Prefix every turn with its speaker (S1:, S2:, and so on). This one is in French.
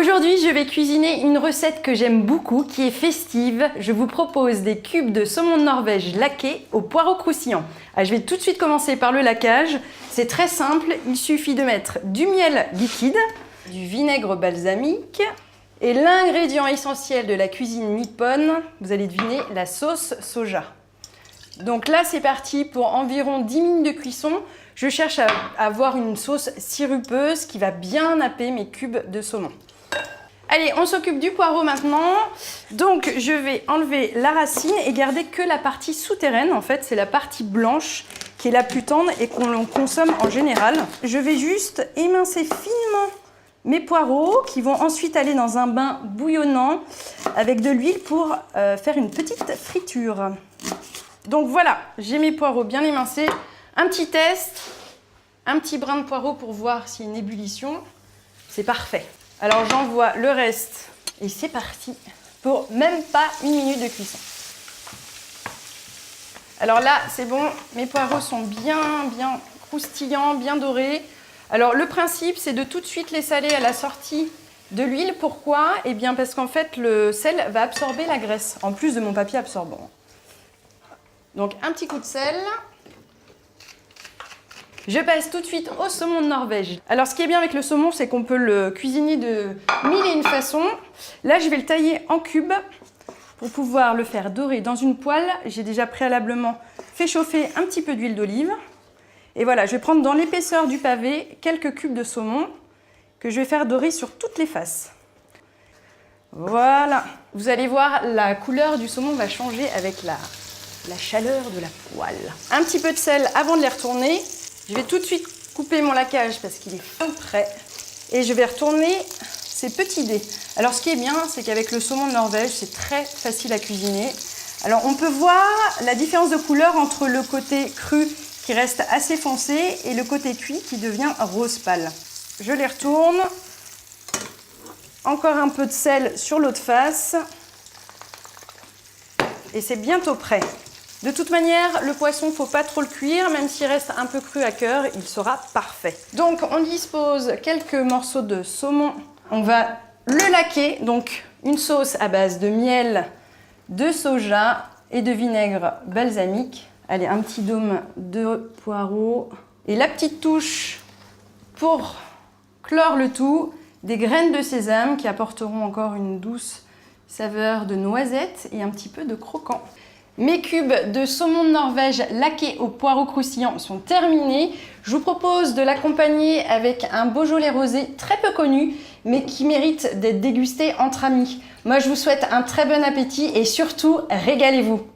S1: Aujourd'hui, je vais cuisiner une recette que j'aime beaucoup, qui est festive. Je vous propose des cubes de saumon de Norvège laqués au poireau croustillant. Je vais tout de suite commencer par le laquage. C'est très simple, il suffit de mettre du miel liquide, du vinaigre balsamique et l'ingrédient essentiel de la cuisine nippone, vous allez deviner, la sauce soja. Donc là, c'est parti pour environ 10 minutes de cuisson. Je cherche à avoir une sauce sirupeuse qui va bien napper mes cubes de saumon. Allez, on s'occupe du poireau maintenant. Donc, je vais enlever la racine et garder que la partie souterraine. En fait, c'est la partie blanche qui est la plus tendre et qu'on consomme en général. Je vais juste émincer finement mes poireaux qui vont ensuite aller dans un bain bouillonnant avec de l'huile pour faire une petite friture. Donc voilà, j'ai mes poireaux bien émincés. Un petit test, un petit brin de poireau pour voir s'il y a une ébullition. C'est parfait. Alors j'envoie le reste et c'est parti pour même pas 1 minute de cuisson. Alors là, c'est bon, mes poireaux sont bien croustillants, bien dorés. Alors le principe, c'est de tout de suite les saler à la sortie de l'huile. Pourquoi? Eh bien parce qu'en fait, le sel va absorber la graisse, en plus de mon papier absorbant. Donc un petit coup de sel. Je passe tout de suite au saumon de Norvège. Alors ce qui est bien avec le saumon, c'est qu'on peut le cuisiner de 1001 façons. Là, je vais le tailler en cubes pour pouvoir le faire dorer dans une poêle. J'ai déjà préalablement fait chauffer un petit peu d'huile d'olive. Et voilà, je vais prendre dans l'épaisseur du pavé quelques cubes de saumon que je vais faire dorer sur toutes les faces. Voilà. Vous allez voir, la couleur du saumon va changer avec la chaleur de la poêle. Un petit peu de sel avant de les retourner. Je vais tout de suite couper mon laquage parce qu'il est fin prêt. Et je vais retourner ces petits dés. Alors ce qui est bien, c'est qu'avec le saumon de Norvège, c'est très facile à cuisiner. Alors on peut voir la différence de couleur entre le côté cru qui reste assez foncé et le côté cuit qui devient rose pâle. Je les retourne. Encore un peu de sel sur l'autre face. Et c'est bientôt prêt. De toute manière, le poisson, il ne faut pas trop le cuire, même s'il reste un peu cru à cœur, il sera parfait. Donc, on dispose quelques morceaux de saumon. On va le laquer, donc une sauce à base de miel, de soja et de vinaigre balsamique. Allez, un petit dôme de poireaux. Et la petite touche pour clore le tout, des graines de sésame qui apporteront encore une douce saveur de noisette et un petit peu de croquant. Mes cubes de saumon de Norvège laqués au poireau croustillant sont terminés. Je vous propose de l'accompagner avec un Beaujolais rosé très peu connu, mais qui mérite d'être dégusté entre amis. Moi, je vous souhaite un très bon appétit et surtout, régalez-vous!